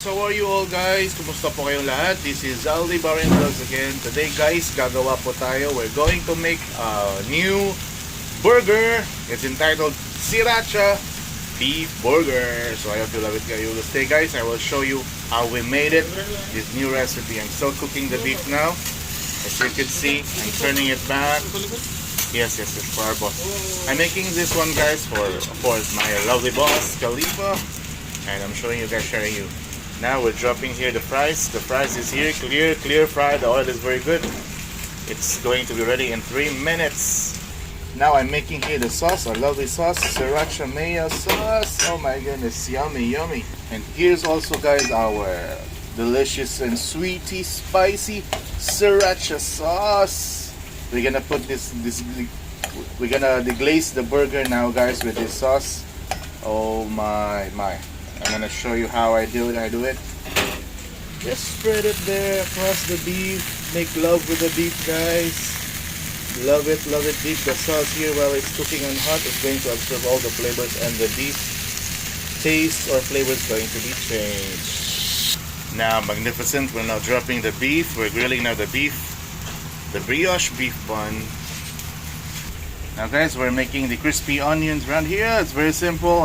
So how are you all guys? Kumusta po kayong lahat? This is Zaldybahrain Vlogs again. Today guys, gagawa po tayo. We're going to make a new burger. It's entitled Siracha Beef Burger. So I hope you love it guys. You will stay guys. I will show you how we made it. This new recipe. I'm still cooking the beef now. As you can see, I'm turning it back. Yes, for our boss. I'm making this one guys for, of course, my lovely boss, Khalifa. And I'm showing you guys, sharing you. Now we're dropping here the fries. The fries is here, clear fried. The oil is very good. It's going to be ready in 3 minutes. Now I'm making here the sauce, our lovely sauce, Siracha mayo sauce. Oh my goodness, yummy. And here's also guys our delicious and sweety, spicy Siracha sauce. We're gonna put we're gonna deglaze the burger now guys with this sauce. Oh my. I'm gonna show you how I do it. Just spread it there across the beef. Make love with the beef, guys. Love it beef. The sauce here while it's cooking on hot is going to absorb all the flavors, and the beef taste or flavor is going to be changed. Now, magnificent. We're now dropping the beef. We're grilling now the beef, the brioche beef bun. Now, guys, we're making the crispy onions around here. It's very simple.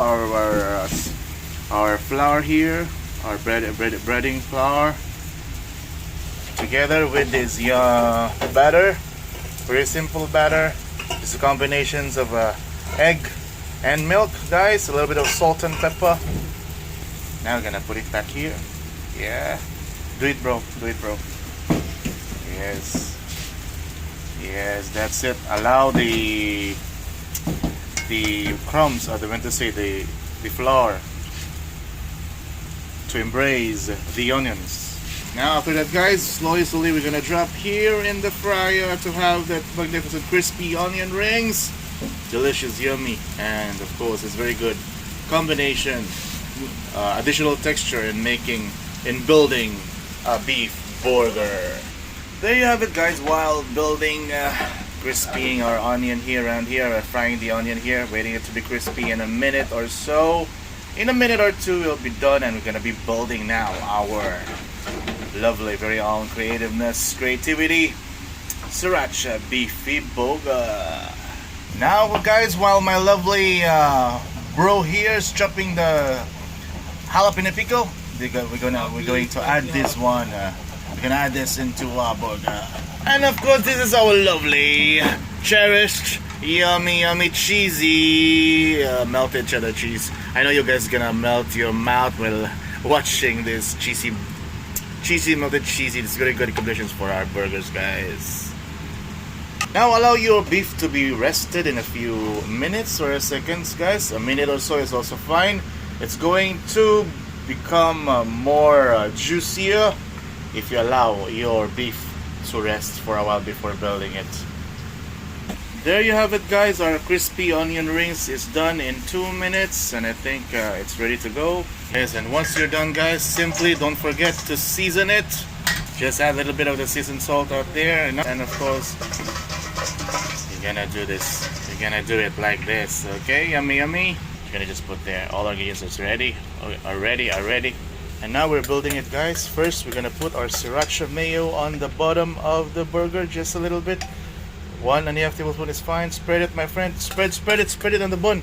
Our flour here, our breading flour, together with this batter, very simple batter. It's a combinations of egg and milk, guys. A little bit of salt and pepper. Now we're gonna put it back here. Yeah, do it, bro. Yes, that's it. Allow the crumbs, or the flour, to embrace the onions. Now after that guys, slowly we're gonna drop here in the fryer to have that magnificent crispy onion rings. Delicious, yummy, and of course it's very good combination, additional texture in building a beef burger. There you have it guys. While building, crispying our onion here around here, frying the onion here, waiting it to be crispy in a minute or so. In a minute or two it'll be done, and we're gonna be building now our lovely, very own creativity Siracha beefy burger. Now guys, while my lovely bro here is chopping the jalapeno pico, we're going to add this one. We're gonna add this into our burger, and of course this is our lovely, cherished, yummy cheesy melted cheddar cheese. I know you guys gonna melt your mouth while watching this cheesy melted cheesy. It's very good combinations for our burgers guys. Now allow your beef to be rested in a few minutes or seconds guys. A minute or so is also fine. It's going to become more juicier if you allow your beef to rest for a while before building it. There you have it guys. Our crispy onion rings is done in 2 minutes, and I think it's ready to go. Yes, and once you're done guys, simply don't forget to season it. Just add a little bit of the seasoned salt out there, and of course you're gonna do this. You're gonna do it like this, okay? Yummy. You're gonna just put there all our ingredients are ready. And now we're building it guys. First we're gonna put our Sriracha mayo on the bottom of the burger, just a little bit. 1.5 tablespoons is fine. Spread it, my friend. Spread it on the bun.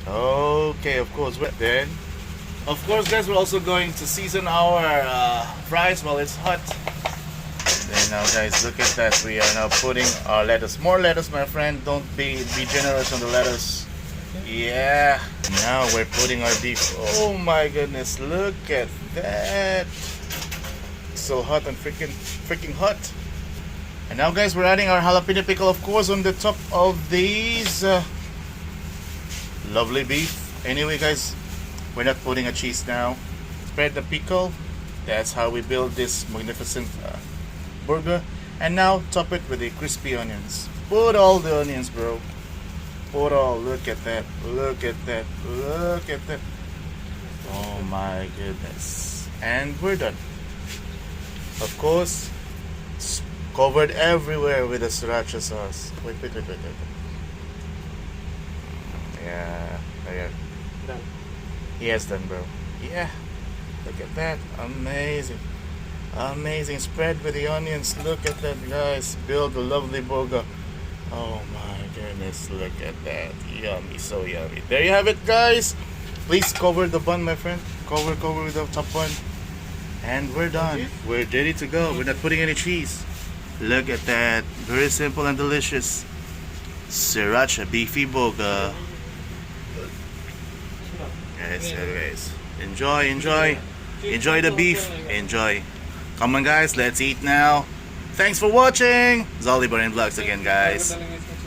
Okay, of course. Then, of course, guys, we're also going to season our fries while it's hot. Then now, guys, look at that. We are now putting our lettuce. More lettuce, my friend. Don't be generous on the lettuce. Yeah. Now we're putting our beef. Oh my goodness! Look at that. So hot and freaking hot. And now guys, we're adding our jalapeno pickle, of course, on the top of these lovely beef. Anyway guys, we're not putting a cheese now. Spread the pickle. That's how we build this magnificent burger. And now top it with the crispy onions. Put all the onions, bro. Put all. Look at that. Oh my goodness. And we're done. Of course, covered everywhere with the Sriracha sauce. Wait. Yeah. Done. Yes, done, bro. Yeah. Look at that. Amazing. Amazing. Spread with the onions. Look at that, guys. Build a lovely burger. Oh my goodness. Look at that. Yummy. So yummy. There you have it, guys. Please cover the bun, my friend. Cover with the top bun. And we're done. We're ready to go. We're not putting any cheese. Look at that. Very simple and delicious. Siracha beefy burger. Guys. Enjoy the beef. Enjoy. Come on, guys. Let's eat now. Thanks for watching. Zaldybahrain Vlogs again, guys.